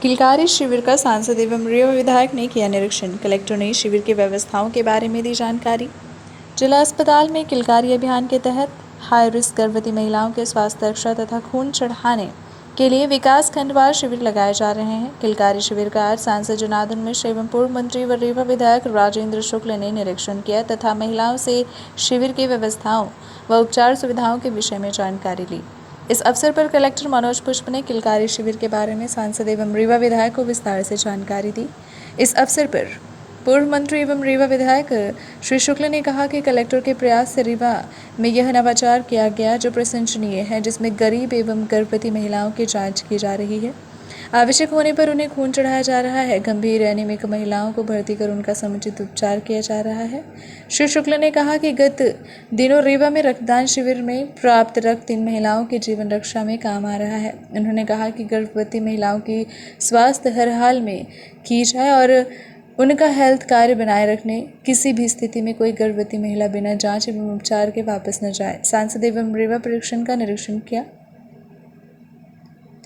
किलकारी शिविर का सांसद एवं रीवा विधायक ने किया निरीक्षण। कलेक्टर ने शिविर की व्यवस्थाओं के बारे में दी जानकारी। जिला अस्पताल में किलकारी अभियान के तहत हाई रिस्क गर्भवती महिलाओं के स्वास्थ्य रक्षा तथा खून चढ़ाने के लिए विकास खंडवार शिविर लगाए जा रहे हैं। किलकारी शिविर का आज सांसद जनार्दन मिश्र एवं पूर्व मंत्री व रीवा विधायक राजेंद्र शुक्ल ने निरीक्षण किया तथा महिलाओं से शिविर की व्यवस्थाओं व उपचार सुविधाओं के विषय में जानकारी ली। इस अवसर पर कलेक्टर मनोज पुष्प ने किलकारी शिविर के बारे में सांसद एवं रीवा विधायक को विस्तार से जानकारी दी। इस अवसर पर पूर्व मंत्री एवं रीवा विधायक श्री शुक्ल ने कहा कि कलेक्टर के प्रयास से रीवा में यह नवाचार किया गया जो प्रशंसनीय है, जिसमें गरीब एवं गर्भवती महिलाओं की जांच की जा रही है। आवश्यक होने पर उन्हें खून चढ़ाया जा रहा है। गंभीर एनीमिक महिलाओं को भर्ती कर उनका समुचित उपचार किया जा रहा है। श्री शुक्ल ने कहा कि गत दिनों रीवा में रक्तदान शिविर में प्राप्त रक्त इन महिलाओं की जीवन रक्षा में काम आ रहा है। उन्होंने कहा कि गर्भवती महिलाओं की स्वास्थ्य हर हाल में की जाए और उनका हेल्थ कार्य बनाए रखने। किसी भी स्थिति में कोई गर्भवती महिला बिना जांच एवं उपचार के वापस न जाए। सांसद एवं रीवा परीक्षण का निरीक्षण किया।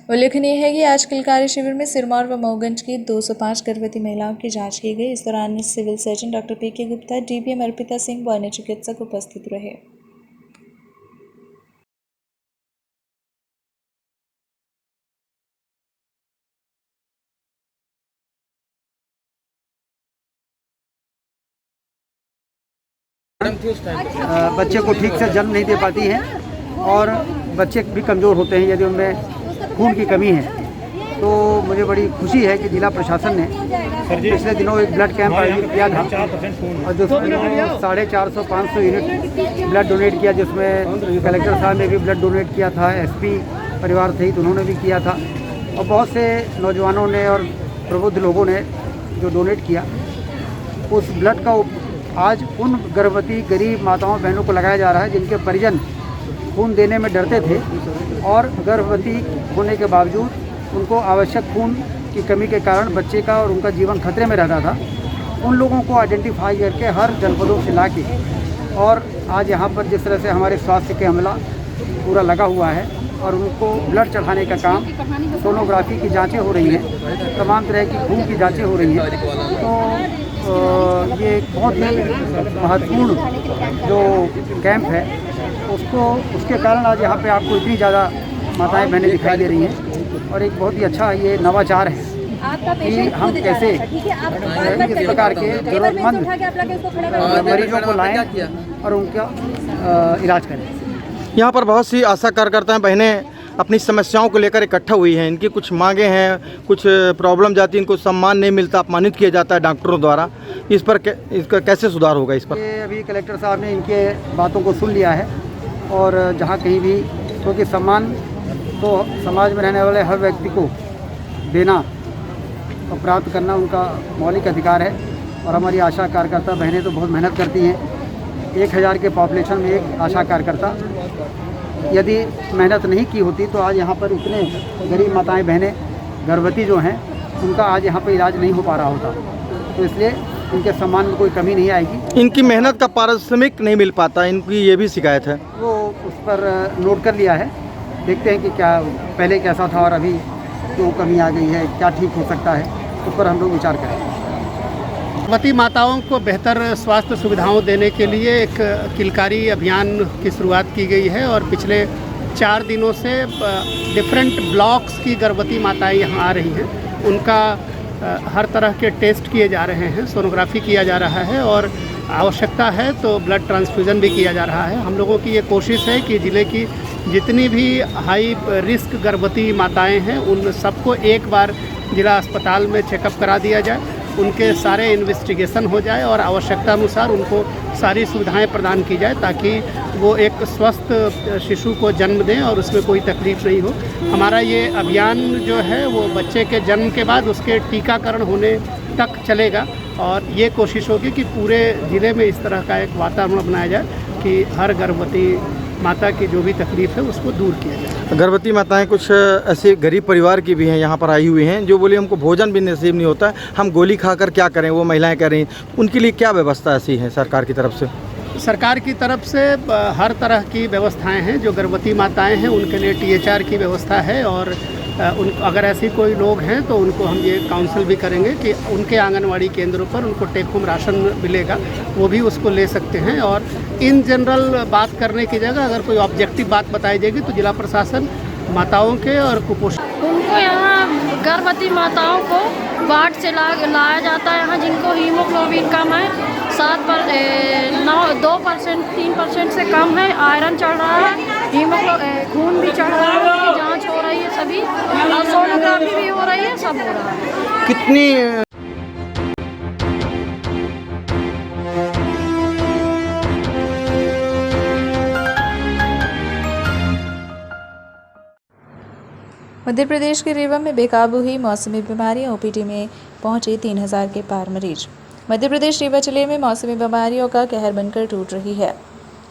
उल्लेखनीय है कि आज किलकारी शिविर में सिरमौर व मऊगंज की 205 गर्भवती महिलाओं की जांच की गई। इस दौरान civil surgeon doctor P K. Gupta, DPM Arpita Singh व अन्य चिकित्सक उपस्थित रहे। बच्चे को ठीक से जन्म नहीं दे पाती हैं और बच्चे भी कमज़ोर होते हैं यदि उनमें खून की कमी है। तो मुझे बड़ी खुशी है कि जिला प्रशासन ने पिछले दिनों एक ब्लड कैंप आयोजित किया था और जिसमें 450-500 यूनिट ब्लड डोनेट किया, जिसमें कलेक्टर साहब ने भी ब्लड डोनेट किया था, एसपी परिवार सहित उन्होंने भी किया था और बहुत से नौजवानों ने और प्रबुद्ध लोगों ने जो डोनेट किया उस ब्लड का आज उन गर्भवती गरीब माताओं बहनों को लगाया जा रहा है जिनके परिजन खून देने में डरते थे और गर्भवती होने के बावजूद उनको आवश्यक खून की कमी के कारण बच्चे का और उनका जीवन खतरे में रहता था। उन लोगों को आइडेंटिफाई करके हर जनपदों से लाके और आज यहाँ पर जिस तरह से हमारे स्वास्थ्य के अमला पूरा लगा हुआ है और उनको ब्लड चढ़ाने का काम, सोनोग्राफी की जाँचें हो रही हैं, तमाम तरह की खून की जाँचें हो रही हैं। तो ये एक बहुत ही महत्वपूर्ण जो कैंप है उसके कारण आज यहाँ पे आपको इतनी ज़्यादा माताएं बहनें दिखाई दे रही हैं और एक बहुत ही अच्छा ये नवाचार है कि हम कैसे इस प्रकार के ज़रूरतमंद मरीजों को लाएं और उनका इलाज करें। यहाँ पर बहुत सी आशा कार्यकर्ताएं बहनें अपनी समस्याओं को लेकर इकट्ठा हुई हैं। इनकी कुछ मांगे हैं, कुछ प्रॉब्लम जाती है, इनको सम्मान नहीं मिलता, अपमानित किया जाता है डॉक्टरों द्वारा। इस पर इसका कैसे सुधार होगा? इस पर ये अभी कलेक्टर साहब ने इनके बातों को सुन लिया है और जहाँ कहीं भी, क्योंकि सम्मान तो समाज में रहने वाले हर व्यक्ति को देना और प्राप्त करना उनका मौलिक अधिकार है और हमारी आशा कार्यकर्ता बहनें तो बहुत मेहनत करती हैं। 1000 के पॉपुलेशन में एक आशा कार्यकर्ता यदि मेहनत नहीं की होती तो आज यहाँ पर इतने गरीब माताएं बहनें गर्भवती जो हैं उनका आज यहाँ पर इलाज नहीं हो पा रहा होता। तो इसलिए इनके सम्मान में कोई कमी नहीं आएगी। इनकी मेहनत का पारिश्रमिक नहीं मिल पाता, इनकी ये भी शिकायत है। वो उस पर नोट कर लिया है। देखते हैं कि क्या पहले कैसा था और अभी क्यों कमी आ गई है, क्या ठीक हो सकता है, उस पर हम लोग विचार करेंगे। गर्भवती माताओं को बेहतर स्वास्थ्य सुविधाओं देने के लिए एक किलकारी अभियान की शुरुआत की गई है और पिछले 4 दिनों से डिफरेंट ब्लॉक्स की गर्भवती माताएं यहाँ आ रही हैं। उनका हर तरह के टेस्ट किए जा रहे हैं, सोनोग्राफी किया जा रहा है और आवश्यकता है तो ब्लड ट्रांसफ्यूज़न भी किया जा रहा है। हम लोगों की ये कोशिश है कि ज़िले की जितनी भी हाई रिस्क गर्भवती माताएं हैं उन सबको एक बार ज़िला अस्पताल में चेकअप करा दिया जाए, उनके सारे इन्वेस्टिगेशन हो जाए और आवश्यकता अनुसार उनको सारी सुविधाएं प्रदान की जाए ताकि वो एक स्वस्थ शिशु को जन्म दें और उसमें कोई तकलीफ नहीं हो। हमारा ये अभियान जो है वो बच्चे के जन्म के बाद उसके टीकाकरण होने तक चलेगा और ये कोशिश होगी कि पूरे ज़िले में इस तरह का एक वातावरण बनाया जाए कि हर गर्भवती माता की जो भी तकलीफ़ है उसको दूर किया जाए। गर्भवती माताएं कुछ ऐसे गरीब परिवार की भी हैं, यहाँ पर आई हुई हैं, जो बोली हमको भोजन भी नसीब नहीं होता, हम गोली खाकर क्या करें। वो महिलाएं कह रही हैं, उनके लिए क्या व्यवस्था ऐसी है सरकार की तरफ से? सरकार की तरफ से हर तरह की व्यवस्थाएं हैं। जो गर्भवती माताएं हैं उनके लिए THR की व्यवस्था है और उन अगर ऐसे कोई लोग हैं तो उनको हम ये काउंसिल भी करेंगे कि उनके आंगनवाड़ी केंद्रों पर उनको टेक होम राशन मिलेगा, वो भी उसको ले सकते हैं। और इन जनरल बात करने की जगह अगर कोई ऑब्जेक्टिव बात बताई जाएगी तो जिला प्रशासन माताओं के और कुपोषण उनको यहाँ गर्भवती माताओं को वार्ड से लाया जाता है। यहाँ जिनको हीमोग्लोबिन कम है 2% 3% से कम है, आयरन चढ़ रहा है, खून भी चढ़ रहा है, उनकी जांच हो रही है सभी, और सोनोग्राफी भी हो रही है, सब हो रहा है। कितनी मध्य प्रदेश के रीवा में बेकाबू हुई मौसमी बीमारियां, ओपीडी में पहुंचे 3000 के पार मरीज। मध्य प्रदेश रीवा जिले में मौसमी बीमारियों का कहर बनकर टूट रही है।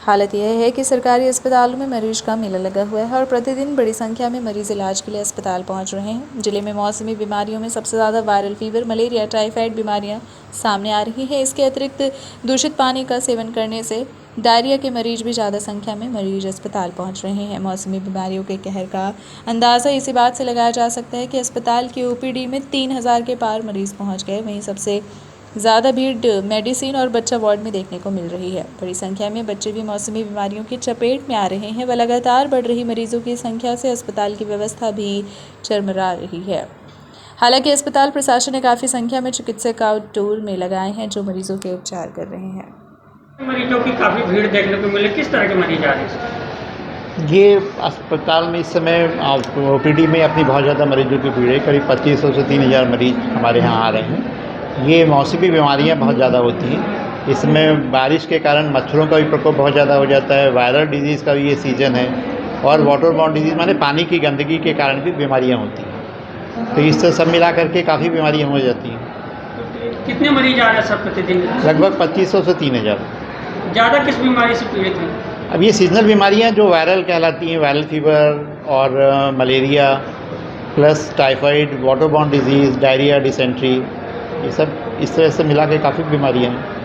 हालत यह है कि सरकारी अस्पतालों में मरीज का मेला लगा हुआ है और प्रतिदिन बड़ी संख्या में मरीज इलाज के लिए अस्पताल पहुंच रहे हैं। जिले में मौसमी बीमारियों में सबसे ज़्यादा वायरल फीवर, मलेरिया, टाइफाइड बीमारियां सामने आ रही हैं। इसके अतिरिक्त दूषित पानी का सेवन करने से डायरिया के मरीज भी ज़्यादा संख्या में मरीज अस्पताल पहुंच रहे हैं। मौसमी बीमारियों के कहर का अंदाज़ा इसी बात से लगाया जा सकता है कि अस्पताल की ओपीडी में 3000 के पार मरीज पहुंच गए। वहीं सबसे ज़्यादा भीड़ मेडिसिन और बच्चा वार्ड में देखने को मिल रही है। बड़ी संख्या में बच्चे भी मौसमी बीमारियों की चपेट में आ रहे हैं व लगातार बढ़ रही मरीजों की संख्या से अस्पताल की व्यवस्था भी चरमरा रही है। हालांकि अस्पताल प्रशासन ने काफ़ी संख्या में चिकित्सक आउटडोर में लगाए हैं जो मरीजों के उपचार कर रहे हैं। मरीजों की काफ़ी भीड़ देखने को मिले, किस तरह के मरीज आ रहे हैं? ये अस्पताल में इस समय ओपीडी में अपनी बहुत ज़्यादा मरीजों की भीड़ है। करीब 2500 से 3000 मरीज हमारे यहाँ आ रहे हैं। ये मौसमी बीमारियाँ बहुत ज़्यादा होती हैं। इसमें बारिश के कारण मच्छरों का भी प्रकोप बहुत ज़्यादा हो जाता है, वायरल डिजीज़ का भी ये सीज़न है, और वाटर बॉर्न डिजीज़ माने पानी की गंदगी के कारण भी बीमारियाँ होती हैं। तो इससे सब मिला करके काफ़ी बीमारियाँ हो जाती हैं। कितने मरीज आ रहे हैं सब प्रतिदिन? लगभग 2500 से 3000। ज़्यादा किस बीमारी से पीड़ित हैं? अब ये सीजनल बीमारियां जो वायरल कहलाती हैं, वायरल फीवर और malaria plus typhoid, water borne disease, diarrhoea, dysentery, ये सब इस तरह से मिला के काफ़ी बीमारियां हैं।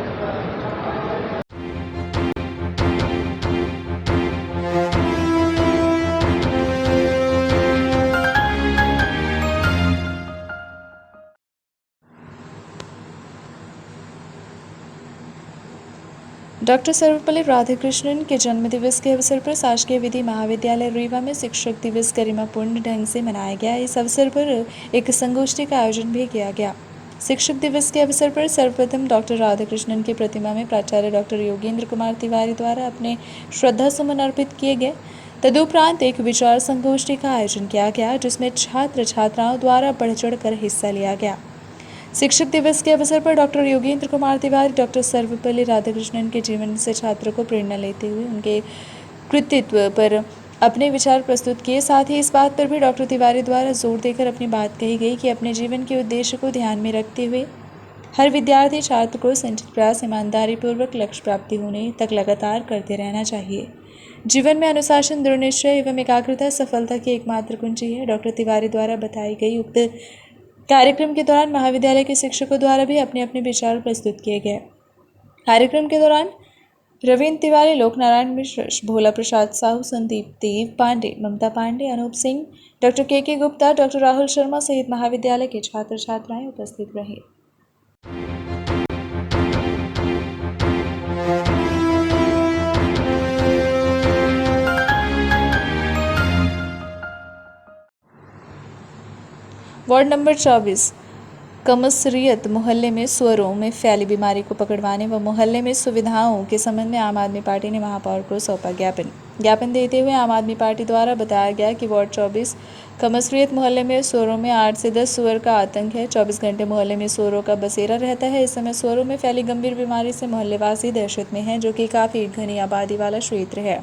डॉक्टर सर्वपल्ली राधाकृष्णन के जन्मदिवस के अवसर पर शासकीय विधि महाविद्यालय रीवा में शिक्षक दिवस गरिमापूर्ण ढंग से मनाया गया। इस अवसर पर एक संगोष्ठी का आयोजन भी किया गया। शिक्षक दिवस के अवसर पर सर्वप्रथम डॉक्टर राधाकृष्णन की प्रतिमा में प्राचार्य डॉक्टर योगेंद्र कुमार तिवारी द्वारा अपने श्रद्धा सुमन अर्पित किए गए। तदुपरांत एक विचार संगोष्ठी का आयोजन किया गया जिसमें छात्र छात्राओं द्वारा बढ़ चढ़ कर हिस्सा लिया गया। शिक्षक दिवस के अवसर पर डॉक्टर योगेंद्र कुमार तिवारी डॉक्टर सर्वपल्ली राधाकृष्णन के जीवन से छात्रों को प्रेरणा लेते हुए उनके कृतित्व पर अपने विचार प्रस्तुत किए। साथ ही इस बात पर भी डॉक्टर तिवारी द्वारा जोर देकर अपनी बात कही गई कि अपने जीवन के उद्देश्य को ध्यान में रखते हुए हर विद्यार्थी छात्र को संचित प्रयास ईमानदारी पूर्वक लक्ष्य प्राप्ति होने तक लगातार करते रहना चाहिए। जीवन में अनुशासन, दृढ़ निश्चय एवं एकाग्रता सफलता की एकमात्र कुंजी है। डॉक्टर तिवारी द्वारा बताई गई उक्त कार्यक्रम के दौरान महाविद्यालय के शिक्षकों द्वारा भी अपने अपने विचार प्रस्तुत किए गए। कार्यक्रम के दौरान रविंद्र तिवारी, लोकनारायण मिश्र, भोला प्रसाद साहू, संदीप देव पांडे, ममता पांडे, अनूप सिंह, डॉक्टर के गुप्ता, डॉक्टर राहुल शर्मा सहित महाविद्यालय के छात्र छात्राएं उपस्थित रहे। वार्ड नंबर 24 कमसरियत मोहल्ले में सुअरों में फैली बीमारी को पकड़वाने व मोहल्ले में सुविधाओं के संबंध में आम आदमी पार्टी ने महापौर को सौंपा ज्ञापन देते हुए आम आदमी पार्टी द्वारा बताया गया कि वार्ड 24 कमसरियत मोहल्ले में सुअरों में 8 से 10 सुअर का आतंक है। 24 घंटे मोहल्ले में सुअरों का बसेरा रहता है। इस समय सुअरों में फैली गंभीर बीमारी से मोहल्लेवासी दहशत में हैं, जो कि काफ़ी घनी आबादी वाला क्षेत्र है।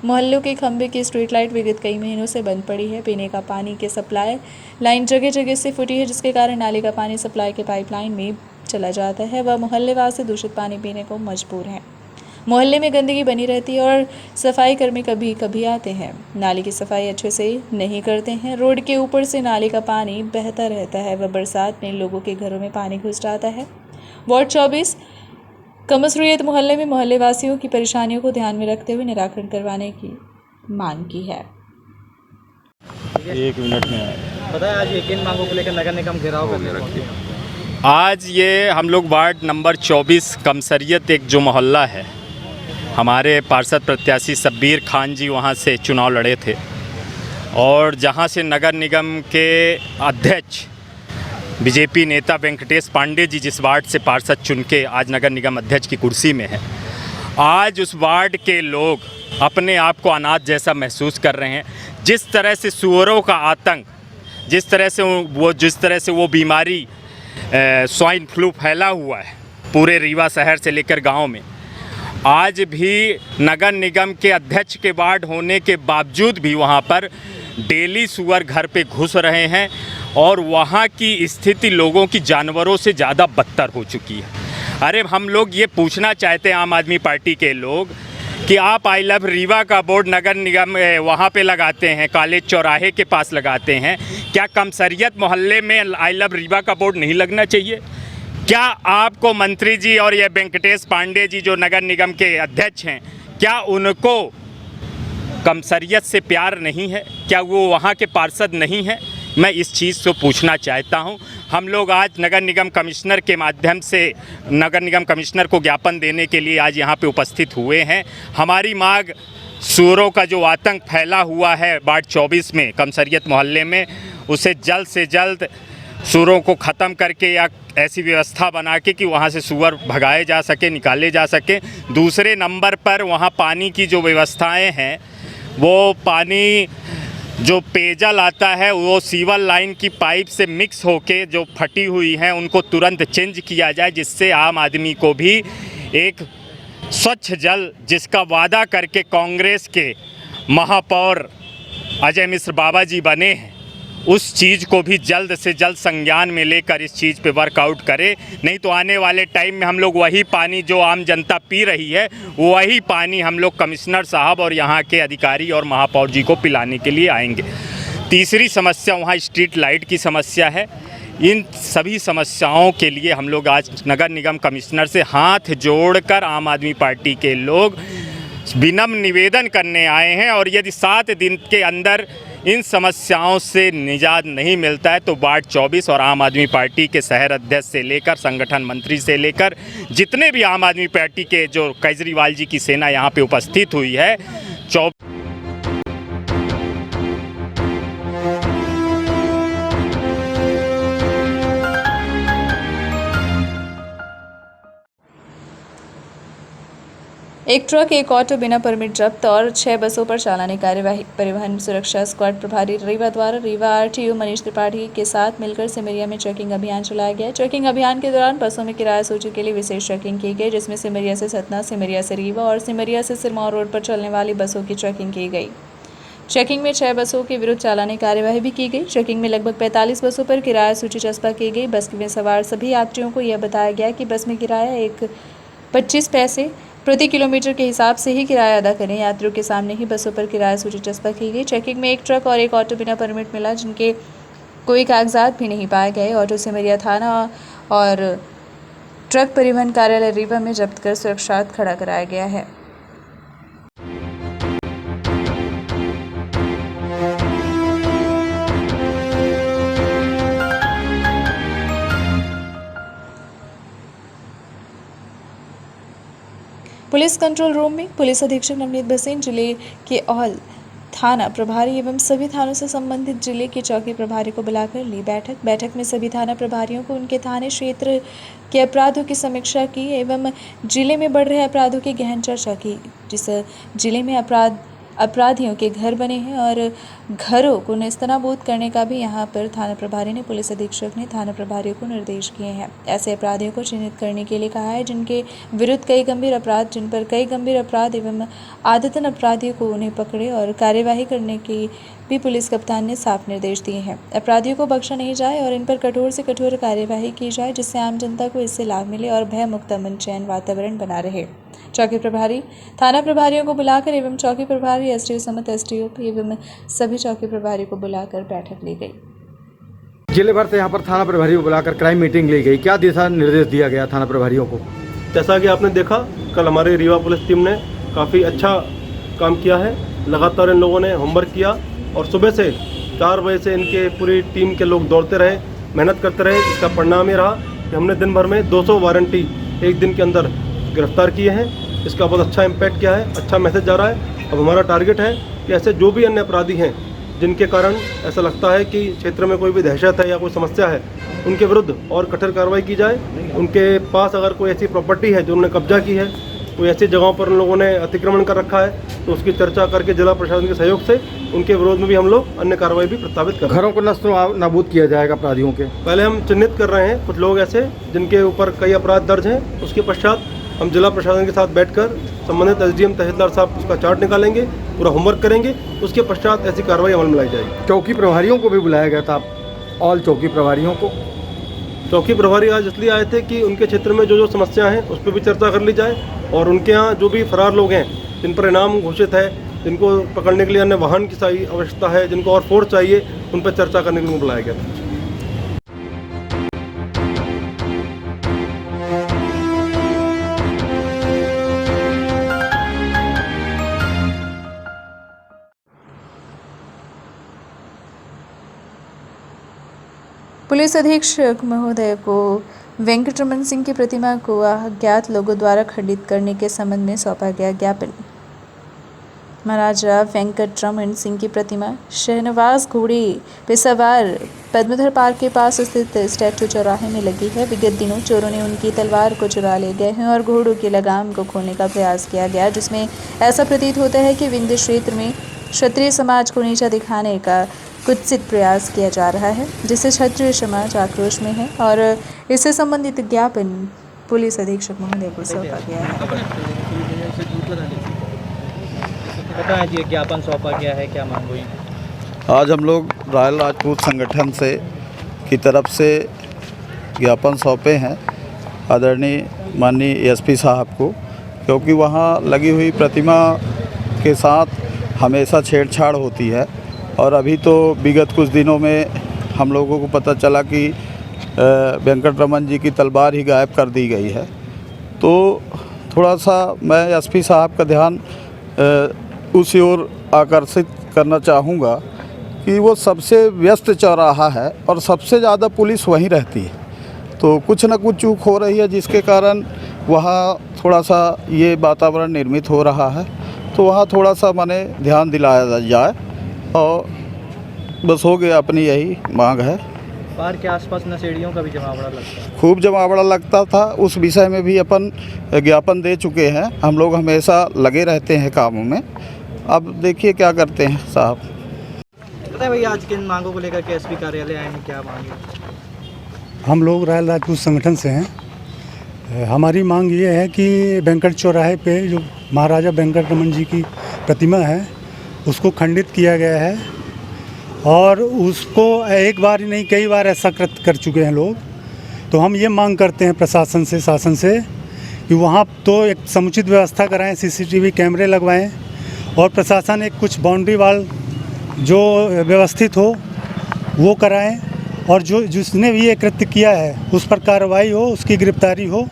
मोहल्लों के खंभे की स्ट्रीट लाइट विगत कई महीनों से बंद पड़ी है। पीने का पानी के सप्लाई लाइन जगह जगह से फूटी है, जिसके कारण नाले का पानी सप्लाई के पाइपलाइन में चला जाता है व मोहल्लेवासी दूषित पानी पीने को मजबूर हैं। मोहल्ले में गंदगी बनी रहती है और सफाई कर्मी कभी कभी आते हैं, नाली की सफाई अच्छे से नहीं करते हैं। रोड के ऊपर से नाले का पानी बहता रहता है व बरसात में लोगों के घरों में पानी घुस जाता है। वार्ड 24 कमसरियत मोहल्ले में मोहल्लेवासियों की परेशानियों को ध्यान में रखते हुए निराकरण करवाने की मांग की है। 1 मिनट में पता है आज ये किन मांगों को लेकर नगर निगम घेराव करने पहुंचे हैं? आज ये हम लोग वार्ड नंबर 24 कमसरियत एक जो मोहल्ला है, हमारे पार्षद प्रत्याशी शब्बीर खान जी वहाँ से चुनाव लड़े थे और जहाँ से नगर निगम के अध्यक्ष बीजेपी नेता वेंकटेश पांडे जी जिस वार्ड से पार्षद चुन के आज नगर निगम अध्यक्ष की कुर्सी में है, आज उस वार्ड के लोग अपने आप को अनाथ जैसा महसूस कर रहे हैं। जिस तरह से सुअरों का आतंक, जिस तरह से वो बीमारी स्वाइन फ्लू फैला हुआ है पूरे रीवा शहर से लेकर गांव में, आज भी नगर निगम के अध्यक्ष के वार्ड होने के बावजूद भी वहां पर डेली सुअर घर पे घुस रहे हैं और वहां की स्थिति लोगों की जानवरों से ज़्यादा बदतर हो चुकी है। अरे हम लोग ये पूछना चाहते हैं आम आदमी पार्टी के लोग कि आप आई लव रीवा का बोर्ड नगर निगम वहाँ पे लगाते हैं, कॉलेज चौराहे के पास लगाते हैं, क्या कमसरियत मोहल्ले में आई लव रीवा का बोर्ड नहीं लगना चाहिए? क्या आपको मंत्री जी और ये वेंकटेश पांडे जी जो नगर निगम के अध्यक्ष हैं, क्या उनको कमसरियत से प्यार नहीं है? क्या वो वहाँ के पार्षद नहीं हैं? मैं इस चीज़ को पूछना चाहता हूँ। हम लोग आज नगर निगम कमिश्नर के माध्यम से नगर निगम कमिश्नर को ज्ञापन देने के लिए आज यहाँ पे उपस्थित हुए हैं। हमारी मांग सुअरों का जो आतंक फैला हुआ है वार्ड 24 में कमसरियत मोहल्ले में, उसे जल्द से जल्द सुअरों को ख़त्म करके या ऐसी व्यवस्था बना के कि वहाँ से सुअर भगाए जा सके, निकाले जा सके। दूसरे नंबर पर वहाँ पानी की जो व्यवस्थाएं हैं, वो पानी जो पेयजल आता है वो सीवर लाइन की पाइप से मिक्स होके जो फटी हुई हैं उनको तुरंत चेंज किया जाए, जिससे आम आदमी को भी एक स्वच्छ जल जिसका वादा करके कांग्रेस के महापौर अजय मिश्र बाबा जी बने हैं, उस चीज़ को भी जल्द से जल्द संज्ञान में लेकर इस चीज़ पे वर्कआउट करे। नहीं तो आने वाले टाइम में हम लोग वही पानी जो आम जनता पी रही है, वही पानी हम लोग कमिश्नर साहब और यहाँ के अधिकारी और महापौर जी को पिलाने के लिए आएंगे। तीसरी समस्या वहाँ स्ट्रीट लाइट की समस्या है। इन सभी समस्याओं के लिए हम लोग आज नगर निगम कमिश्नर से हाथ जोड़कर आम आदमी पार्टी के लोग विनम्र निवेदन करने आए हैं और यदि 7 दिन के अंदर इन समस्याओं से निजात नहीं मिलता है तो वार्ड 24 और आम आदमी पार्टी के शहर अध्यक्ष से लेकर संगठन मंत्री से लेकर जितने भी आम आदमी पार्टी के जो केजरीवाल जी की सेना यहाँ पे उपस्थित हुई है, एक ट्रक, एक ऑटो बिना परमिट जब्त और 6 बसों पर चालानी कार्यवाही। परिवहन सुरक्षा स्क्वाड प्रभारी रीवा द्वारा रीवा आरटीओ मनीष त्रिपाठी के साथ मिलकर सिमरिया में चेकिंग अभियान चलाया गया। चेकिंग अभियान के दौरान बसों में किराया सूची के लिए विशेष चेकिंग की गई, जिसमें सिमरिया से सतना, सिमरिया से रीवा और सिमरिया से सिरमौर रोड पर चलने वाली बसों की चेकिंग की गई। चेकिंग में 6 बसों के विरुद्ध चालानी कार्यवाही भी की गई। चेकिंग में लगभग 45 बसों पर किराया सूची चस्पा की गई। बस में सवार सभी यात्रियों को यह बताया गया कि बस में किराया 25 पैसे प्रति किलोमीटर के हिसाब से ही किराया अदा करें। यात्रियों के सामने ही बसों पर किराया सूची चस्पा की गई। चेकिंग में एक ट्रक और एक ऑटो बिना परमिट मिला, जिनके कोई कागजात भी नहीं पाए गए। ऑटो सिमरिया थाना और ट्रक परिवहन कार्यालय रीवा में जब्त कर सुरक्षार्थ खड़ा कराया गया है। पुलिस कंट्रोल रूम में पुलिस अधीक्षक नवनीत भसीन, जिले के ऑल थाना प्रभारी एवं सभी थानों से संबंधित जिले के चौकी प्रभारी को बुलाकर ली बैठक में सभी थाना प्रभारियों को उनके थाने क्षेत्र के अपराधों की समीक्षा की एवं जिले में बढ़ रहे अपराधों की गहन चर्चा की। जिस जिले में अपराधियों के घर बने हैं और घरों को नेस्तनाबूद करने का भी यहाँ पर थाना प्रभारी ने पुलिस अधीक्षक ने थाना प्रभारियों को निर्देश किए हैं। ऐसे अपराधियों को चिन्हित करने के लिए कहा है जिन पर कई गंभीर अपराध एवं आदतन अपराधियों को उन्हें पकड़े और कार्यवाही करने की भी पुलिस कप्तान ने साफ निर्देश दिए हैं। अपराधियों को बख्शा नहीं जाए और इन पर कठोर से कठोर कार्यवाही की जाए, जिससे आम जनता को इससे लाभ मिले और भय मुक्त अमन चैन वातावरण बना रहे। चौकी प्रभारी थाना प्रभारियों को बुलाकर एवं चौकी प्रभारी एसडीओ समेत एसडीओ एवं सभी चौकी प्रभारी को बुलाकर बैठक ली गई। जिले भर से यहाँ पर थाना प्रभारी को बुलाकर क्राइम मीटिंग ली गई। क्या दिशा निर्देश दिया गया थाना प्रभारियों को? जैसा कि आपने देखा, कल हमारी रीवा पुलिस टीम ने काफ़ी अच्छा काम किया है। लगातार इन लोगों ने होमवर्क किया और सुबह से 4 बजे से इनके पूरी टीम के लोग दौड़ते रहे, मेहनत करते रहे। इसका परिणाम ये रहा कि हमने दिन भर में 200 वारंटी एक दिन के अंदर गिरफ्तार किए हैं। इसका बहुत अच्छा इम्पैक्ट किया है, अच्छा मैसेज जा रहा है। अब हमारा टारगेट है कि ऐसे जो भी अन्य अपराधी हैं जिनके कारण ऐसा लगता है कि क्षेत्र में कोई भी दहशत है या कोई समस्या है, उनके विरुद्ध और कठोर कार्रवाई की जाए। उनके पास अगर कोई ऐसी प्रॉपर्टी है जो उन्होंने कब्जा की है, कोई ऐसी जगहों पर उन लोगों ने अतिक्रमण कर रखा है, तो उसकी चर्चा करके जिला प्रशासन के सहयोग से उनके विरोध में भी हम लोग अन्य कार्रवाई भी प्रस्तावित कर रहे हैं। घरों को नष्ट नाबूद किया जाएगा अपराधियों के। पहले हम चिन्हित कर रहे हैं कुछ लोग ऐसे जिनके ऊपर कई अपराध दर्ज हैं। उसके पश्चात हम जिला प्रशासन के साथ बैठकर संबंधित एसडीएम तहसीलदार साहब उसका चार्ट निकालेंगे, पूरा होमवर्क करेंगे। उसके पश्चात ऐसी कार्रवाई अमल में लाई जाएगी। चौकी प्रभारियों को भी बुलाया गया था, ऑल चौकी प्रभारियों को। चौकी प्रभारी आज इसलिए आए थे कि उनके क्षेत्र में जो चमस्या हैं उस पर भी चर्चा कर ली जाए, और उनके यहाँ जो भी फरार लोग हैं जिन पर इनाम घोषित है, जिनको पकड़ने के लिए अन्य वाहन की आवश्यकता है, जिनको और फोर्स चाहिए, उन पर चर्चा करने के लिए बुलाया गया था। पुलिस अधीक्षक महोदय को वेंकटरमन सिंह की प्रतिमा को अज्ञात लोगों द्वारा खंडित करने के संबंध में सौंपा गया ज्ञापन। महाराजा वेंकटरमन सिंह की प्रतिमा शहनवाज घोड़े पे सवार पद्मधर पार्क के पास स्थित स्टैचू चौराहे में लगी है। विगत दिनों चोरों ने उनकी तलवार को चुरा ले गए हैं और घोड़ों की लगाम को खोलने का प्रयास किया गया, जिसमें ऐसा प्रतीत होता है कि विंध्य क्षेत्र में क्षत्रिय समाज को नीचा दिखाने का कुत्सित प्रयास किया जा रहा है, जिससे क्षत्रिय समाज आक्रोश में है और इससे संबंधित ज्ञापन पुलिस अधीक्षक महोदय को सौंपा गया है। बताएं जी, ज्ञापन सौंपा गया है, क्या मांग हुई? आज हम लोग रॉयल राजपूत संगठन से की तरफ से ज्ञापन सौंपे हैं आदरणीय माननीय एसपी साहब को, क्योंकि वहाँ लगी हुई प्रतिमा के साथ हमेशा छेड़छाड़ होती है। और अभी तो विगत कुछ दिनों में हम लोगों को पता चला कि वेंकटरमन जी की तलवार ही गायब कर दी गई है। तो थोड़ा सा मैं एसपी साहब का ध्यान उस ओर आकर्षित करना चाहूँगा कि वो सबसे व्यस्त चौराहा है और सबसे ज़्यादा पुलिस वहीं रहती है, तो कुछ ना कुछ चूक हो रही है, जिसके कारण वहाँ थोड़ा सा ये वातावरण निर्मित हो रहा है। तो वहाँ थोड़ा सा माने ध्यान दिलाया जाए, और बस हो गया, अपनी यही मांग है। पार्क के आसपास नशेड़ियों का भी जमावड़ा लगता है, खूब जमावड़ा लगता था, उस विषय में भी अपन ज्ञापन दे चुके हैं। हम लोग हमेशा लगे रहते हैं कामों में, अब देखिए क्या करते हैं साहब। बताएं भैया, आज किन मांगों को लेकर के एसपी कार्यालय आए हैं, क्या मांगे? हम लोग रॉयल राजपूत संगठन से हैं। हमारी मांग ये है कि वेंकट चौराहे पे जो महाराजा वेंकटरमन जी की प्रतिमा है उसको खंडित किया गया है, और उसको एक बार ही नहीं कई बार ऐसा कर चुके हैं लोग। तो हम ये मांग करते हैं प्रशासन से, शासन से, कि वहाँ तो एक समुचित व्यवस्था कराएं, सीसीटीवी कैमरे लगवाएं, और प्रशासन एक कुछ बाउंड्री वाल जो व्यवस्थित हो वो कराएं, और जिसने भी ये कृत्य किया है उस पर कार्रवाई हो, उसकी गिरफ्तारी हो।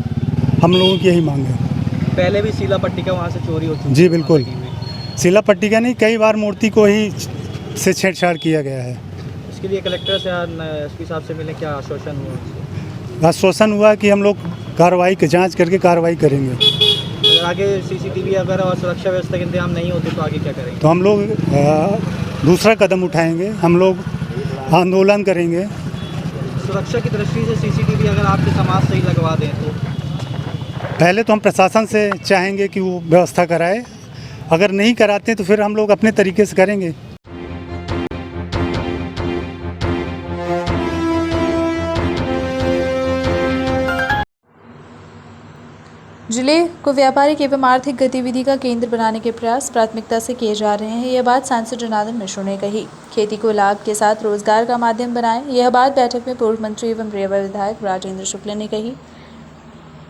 हम लोगों की यही मांग है। पहले भी सीला पट्टी का वहाँ से चोरी हो चुकी? जी बिल्कुल, सीला पट्टी का नहीं, कई बार मूर्ति को ही से छेड़छाड़ किया गया है। इसके लिए कलेक्टर से एसपी साहब से मिले, क्या आश्वासन हुआ? आश्वासन हुआ कि हम लोग कार्रवाई की जांच करके कार्रवाई करेंगे। अगर आगे सीसीटीवी वगैरह और सुरक्षा व्यवस्था के इंतजाम नहीं होते तो आगे क्या करेंगे? तो हम लोग दूसरा कदम उठाएंगे, हम लोग आंदोलन करेंगे। सुरक्षा की दृष्टि से सीसीटीवी अगर आपके समाज से ही लगवा दें तो? पहले तो हम प्रशासन से चाहेंगे कि वो व्यवस्था कराए, अगर नहीं कराते तो फिर हम लोग अपने तरीके से करेंगे। जिले को व्यापारिक एवं आर्थिक गतिविधि का केंद्र बनाने के प्रयास प्राथमिकता से किए जा रहे हैं। यह बात सांसद जनार्दन मिश्र ने कही। खेती को लाभ के साथ रोजगार का माध्यम बनाएं, यह बात बैठक में पूर्व मंत्री एवं रेवा विधायक राजेंद्र शुक्ल ने कही।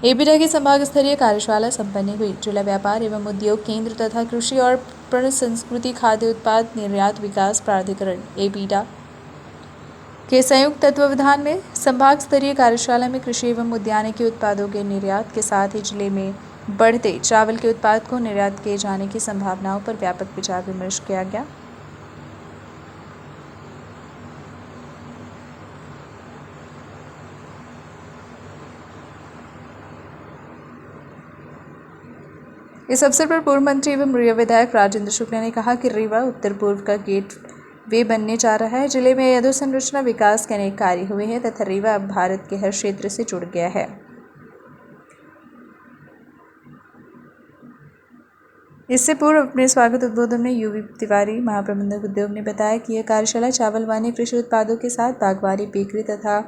एपीडा की संभाग स्तरीय कार्यशाला संपन्न हुई। जिला व्यापार एवं उद्योग केंद्र तथा कृषि और प्रसंस्कृति खाद्य उत्पाद निर्यात विकास प्राधिकरण एपीडा के संयुक्त तत्वावधान में संभाग स्तरीय कार्यशाला में कृषि एवं उद्यानिकी उत्पादों के निर्यात के साथ ही जिले में बढ़ते चावल के उत्पाद को निर्यात किए जाने की संभावनाओं पर व्यापक विचार विमर्श किया गया। इस अवसर पर पूर्व मंत्री एवं रीवा विधायक राजेंद्र शुक्ला ने कहा कि रीवा उत्तर पूर्व का गेट वे बनने जा रहा है। जिले में अधोसंरचना विकास के अनेक कार्य हुए हैं तथा रीवा अब भारत के हर क्षेत्र से जुड़ गया है। इससे पूर्व अपने स्वागत उद्बोधन में यूवी तिवारी महाप्रबंधक उद्योग ने बताया कि यह कार्यशाला चावल वाने कृषि उत्पादों के साथ बागवानी, बेकरी तथा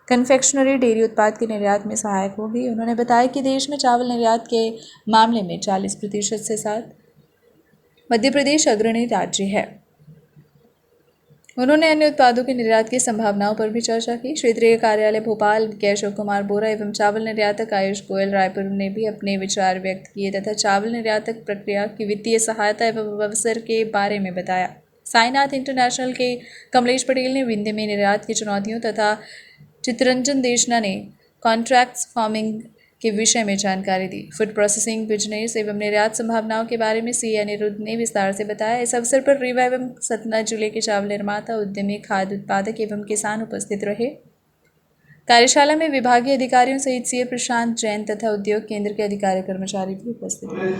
कन्फेक्शनरी डेयरी उत्पाद के निर्यात में सहायक होगी। उन्होंने बताया कि देश में चावल निर्यात के मामले में 40% से साथ मध्य प्रदेश अग्रणी राज्य है। उन्होंने अन्य उत्पादों के निर्यात की संभावनाओं पर भी चर्चा की। क्षेत्रीय कार्यालय भोपाल के अशोक कुमार बोरा एवं चावल निर्यातक आयुष गोयल रायपुर ने भी अपने विचार व्यक्त किए तथा चावल निर्यातक प्रक्रिया की वित्तीय सहायता एवं अवसर के बारे में बताया। साईनाथ इंटरनेशनल के कमलेश पटेल ने विंध्य में निर्यात की चुनौतियों तथा चितरंजन देशना ने कॉन्ट्रैक्ट्स फार्मिंग के विषय में जानकारी दी। फूड प्रोसेसिंग बिजनेस एवं निर्यात संभावनाओं के बारे में सी अनिरुद्ध ने विस्तार से बताया। इस अवसर पर रीवा एवं सतना जिले के चावल निर्माता, उद्यमी, खाद्य उत्पादक एवं किसान उपस्थित रहे। कार्यशाला में विभागीय अधिकारियों सहित सीए प्रशांत जैन तथा उद्योग केंद्र के अधिकारी कर्मचारी भी उपस्थित रहे।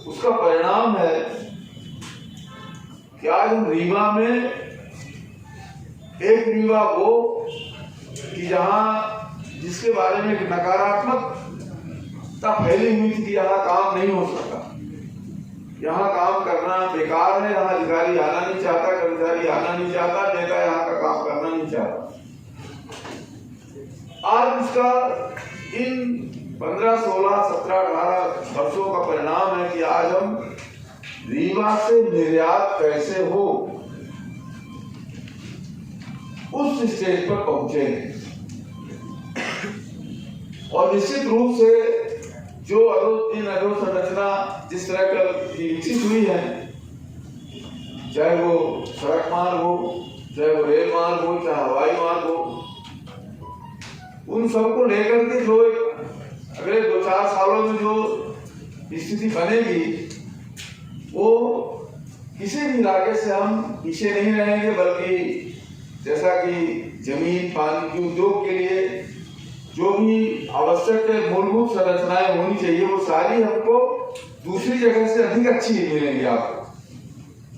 उसका परिणाम है कि आज हम रीवा में एक रीवा वो कि जहाँ जिसके बारे में नकारात्मकता फैली हुई थी कि यहाँ काम नहीं हो सकता, यहाँ काम करना बेकार है, यहाँ अधिकारी आना नहीं चाहता, कर्मचारी आना नहीं चाहता, नेता यहाँ का काम करना नहीं चाहता। आज इसका इन 15, 16, 17, 18 वर्षों का परिणाम है कि आज हम रीवा से निर्यात कैसे हो उस स्टेज पर पहुंचे हैं। और निश्चित रूप से जो अधोसंरचना जिस तरह की विकसित हुई है, चाहे वो सड़क मार्ग हो, चाहे वो रेल मार्ग हो, चाहे हवाई मार्ग हो, उन सबको लेकर के जो अगले 2-4 सालों में जो स्थिति बनेगी वो किसी भी इलाके से हम पीछे नहीं रहेंगे, बल्कि जैसा कि जमीन, पानी के उद्योग के लिए जो भी आवश्यक मूलभूत संरचनाएं होनी चाहिए वो सारी हमको दूसरी जगह से अधिक अच्छी मिलेंगी। आपको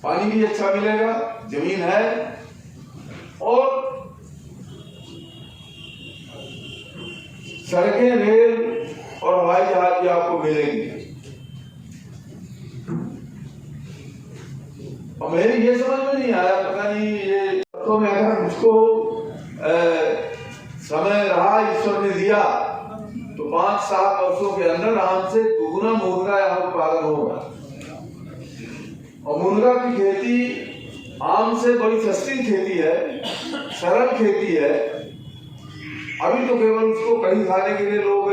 पानी भी अच्छा मिलेगा, जमीन है और सड़कें, रेल और हवाई जहाज भी आपको मिलेंगे। और मेरी ये समझ में नहीं आया, पता नहीं ये तो मैं अगर मुझको समय रहा ईश्वर ने दिया तो 5-7 वर्षों के अंदर आराम से दुगुना मुनगा यहाँ उत्पादन होगा। और मुनगा की खेती आम से बड़ी सस्ती खेती है, सरल खेती है। अभी तो केवल उसको कहीं खाने के लिए लोग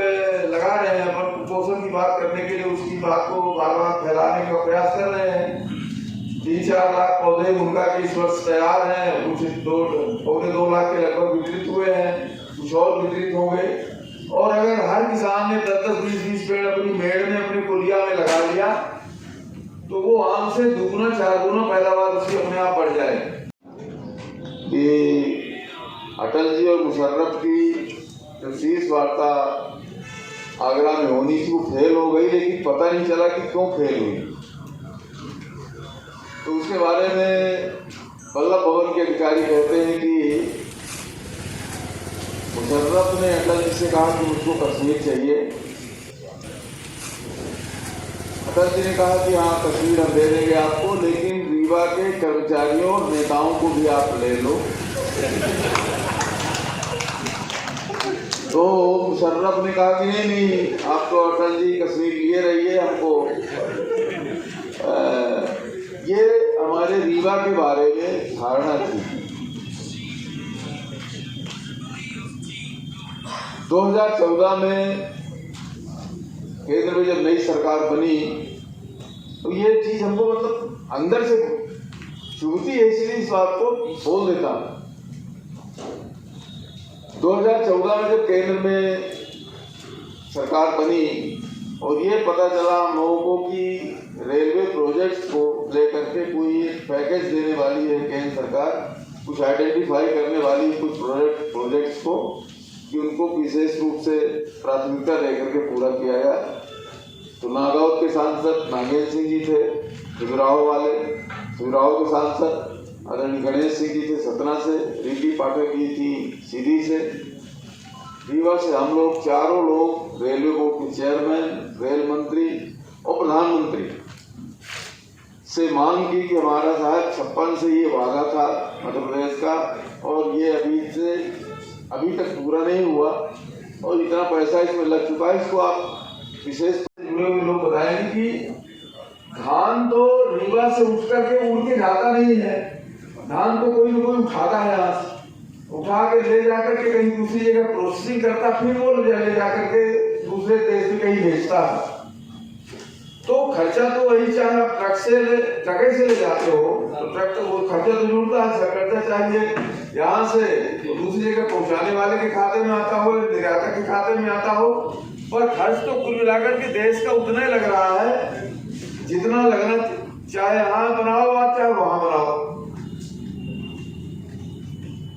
लगा रहे हैं, पर कुपोषण की बात करने के लिए उसकी बात को बार बार फैलाने का प्रयास कर रहे हैं। 3-4 लाख पौधे मुनगा के इस वर्ष तैयार हैं, कुछ 2.25 लाख के लगभग वितरित हुए हैं, कुछ और वितरित होंगे। और अगर हर किसान ने 10-10, 20-20 पेड़ अपनी मेड़ में, अपनी कुलिया में लगा लिया तो वो आम से 2-4 गुना पैदावार उसकी अपने आप बढ़ जाए। कि अटल जी और मुशर्रफ की जो 30 वार्ता आगरा में होनी थी वो फेल हो गई, लेकिन पता नहीं चला कि क्यों फेल हुई। तो उसके बारे में वल्लभ भवन के अधिकारी कहते हैं कि मुशर्रफ ने अटल जी से कहा कि मुझको कश्मीर चाहिए। अटल जी ने कहा कि हाँ कश्मीर हम दे देंगे आपको, लेकिन रीवा के कर्मचारियों और नेताओं को भी आप ले लो। तो मुशर्रफ ने कहा कि नहीं, आप तो अटल जी कश्मीर लिए रहिए, हमको ये हमारे रीवा के बारे में धारणा थी। 2014 में केंद्र में जब नई सरकार बनी तो ये चीज हमको मतलब अंदर से चुभती है, इसलिए इस बात को बोल देता हूं। 2014 में जब केंद्र में सरकार बनी और ये पता चला हम लोगों को कि रेलवे प्रोजेक्ट्स को लेकर के कोई पैकेज देने वाली है केंद्र सरकार, कुछ आइडेंटिफाई करने वाली कुछ प्रोजेक्ट्स को कि उनको विशेष रूप से प्राथमिकता देकर के पूरा किया जाए। तो नागौद के सांसद नागेंद्र सिंह जी थे खजुराहो वाले, खजुराहो के सांसद आदरणीय गणेश सिंह जी थे सतना से, रिद्धि पाठक जी थी सीधी से, रीवा से हम लोग चारों लोग रेलवे बोर्ड के चेयरमैन, रेल मंत्री और प्रधानमंत्री से मांग की कि हमारा साहब 56 से ये वादा था मध्य प्रदेश का और ये अभी तक पूरा नहीं हुआ और इतना पैसा इसमें लग चुका है, इसको आप विशेष जुड़े हुए लोग बताएंगे कि धान तो रीवा से उठ करके उड़ के जाता नहीं है, धान तो कोई न कोई उठाता है, यहाँ से उठा के ले जाकर के कहीं दूसरी जगह प्रोसेसिंग करता, फिर वो ले जाकर के दूसरे देश में कहीं भेजता है। तो खर्चा तो वही, चाहे आप ट्रक से ले जाते हो तो ट्रक तो वो खर्चा तो जुड़ता है, खर्चा चाहिए यहाँ से तो दूसरी जगह पहुँचाने वाले के खाते में आता हो, निर्यातक के खाते में आता हो, पर खर्च तो कुल मिलाकर के देश का उतना ही लग रहा है जितना लगना, चाहे यहाँ बनाओ आप चाहे वहां बनाओ।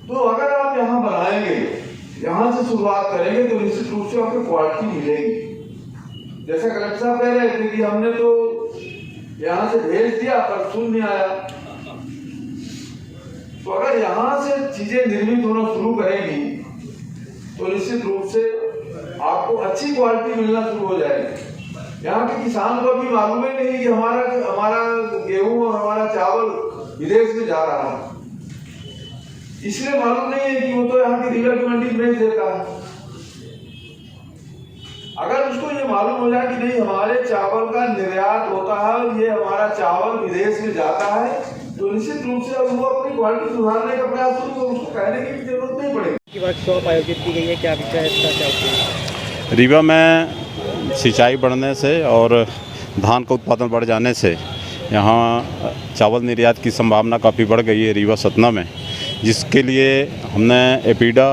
तो अगर आप यहाँ बनाएंगे, यहाँ से शुरुआत करेंगे तो निश्चित रूप से आपको क्वालिटी मिलेगी। जैसा कलेक्टर साहब कह रहे थे कि हमने तो यहाँ से भेज दिया पर सुन नहीं आया, तो अगर यहाँ से चीजें निर्मित होना शुरू करेंगी तो निश्चित रूप से आपको अच्छी क्वालिटी मिलना शुरू हो जाएगी। यहाँ के किसान को अभी मालूम ही नहीं कि हमारा गेहूं और हमारा चावल विदेश में जा रहा है, इसलिए मालूम नहीं है कि वो तो यहाँ की रीवा की मंडी में देता है। अगर उसको ये मालूम हो जाए कि नहीं हमारे चावल का निर्यात होता है और ये हमारा चावल विदेश में जाता है, तो निश्चित रूप से वो अपनी क्वालिटी सुधारने का प्रयास शुरू तो उसको कहने की जरूरत नहीं पड़ेगी। वर्कशॉप आयोजित की गई है, क्या विषय है इसका, क्या? रीवा में सिंचाई बढ़ने से और धान का उत्पादन बढ़ जाने से यहाँ चावल निर्यात की संभावना काफ़ी बढ़ गई है रीवा सतना में, जिसके लिए हमने एपीडा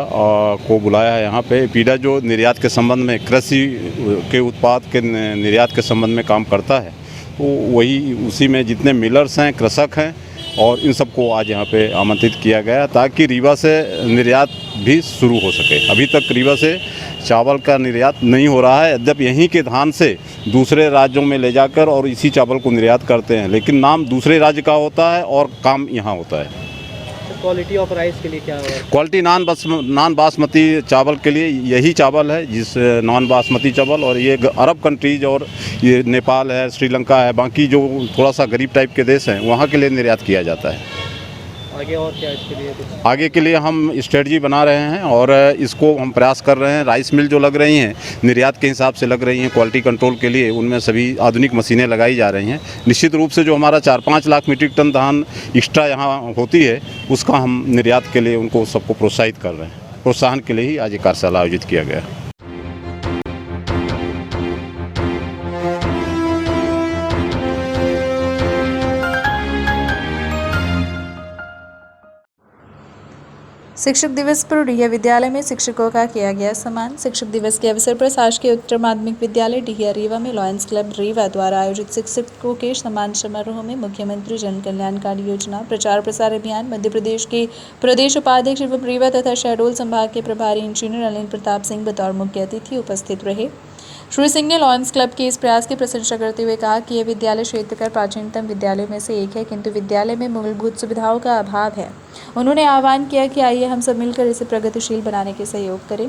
को बुलाया है यहाँ पे। एपीडा जो निर्यात के संबंध में, कृषि के उत्पाद के निर्यात के संबंध में काम करता है, तो वही उसी में जितने मिलर्स हैं, कृषक हैं और इन सबको आज यहाँ पे आमंत्रित किया गया ताकि रीवा से निर्यात भी शुरू हो सके। अभी तक रीवा से चावल का निर्यात नहीं हो रहा है, जब यहीं के धान से दूसरे राज्यों में ले जाकर और इसी चावल को निर्यात करते हैं, लेकिन नाम दूसरे राज्य का होता है और काम यहाँ होता है। क्वालिटी ऑफ राइस के लिए क्या है? क्वालिटी नॉन बासमती चावल के लिए यही चावल है, जिस नॉन बासमती चावल, और ये अरब कंट्रीज और ये नेपाल है, श्रीलंका है, बाकी जो थोड़ा सा गरीब टाइप के देश हैं वहाँ के लिए निर्यात किया जाता है। आगे और क्या इसके लिए? आगे के लिए हम स्ट्रेटजी बना रहे हैं और इसको हम प्रयास कर रहे हैं। राइस मिल जो लग रही हैं निर्यात के हिसाब से लग रही हैं क्वालिटी कंट्रोल के लिए, उनमें सभी आधुनिक मशीनें लगाई जा रही हैं। निश्चित रूप से जो हमारा 4-5 लाख मीट्रिक टन धान एक्स्ट्रा यहाँ होती है, उसका हम निर्यात के लिए उनको सबको प्रोत्साहित कर रहे हैं। प्रोत्साहन के लिए ही आज ये कार्यशाला आयोजित किया गया। शिक्षक दिवस पर डीहिया विद्यालय में शिक्षकों का किया गया सम्मान। शिक्षक दिवस के अवसर पर शासकीय उच्च माध्यमिक विद्यालय डीहिया रीवा में लॉयंस क्लब रीवा द्वारा आयोजित शिक्षकों के सम्मान समारोह में मुख्यमंत्री जन कल्याणकारी योजना प्रचार प्रसार अभियान मध्य प्रदेश के प्रदेश उपाध्यक्ष एवं रीवा तथा शहडोल संभाग के प्रभारी इंजीनियर अनिल प्रताप सिंह बतौर मुख्य अतिथि उपस्थित रहे। श्री सिंह ने लॉयंस क्लब के इस प्रयास की प्रशंसा करते हुए कहा कि यह विद्यालय क्षेत्र का प्राचीनतम विद्यालयों में से एक है, किंतु विद्यालय में मूलभूत सुविधाओं का अभाव है। उन्होंने आह्वान किया कि आइए हम सब मिलकर इसे प्रगतिशील बनाने के सहयोग करें।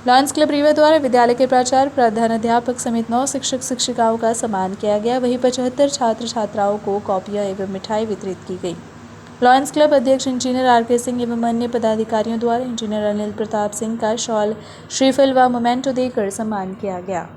लॉयंस क्लब रीवा द्वारा विद्यालय के प्राचार्य, प्रधानाध्यापक समेत 9 शिक्षक शिक्षिकाओं का सम्मान किया गया। वहीं 75 छात्र छात्राओं को कॉपियाँ एवं मिठाई वितरित की गई। लॉयंस क्लब अध्यक्ष इंजीनियर आर.के. सिंह एवं अन्य पदाधिकारियों द्वारा इंजीनियर अनिल प्रताप सिंह का शॉल, श्रीफल व मोमेंटो देकर सम्मान किया गया।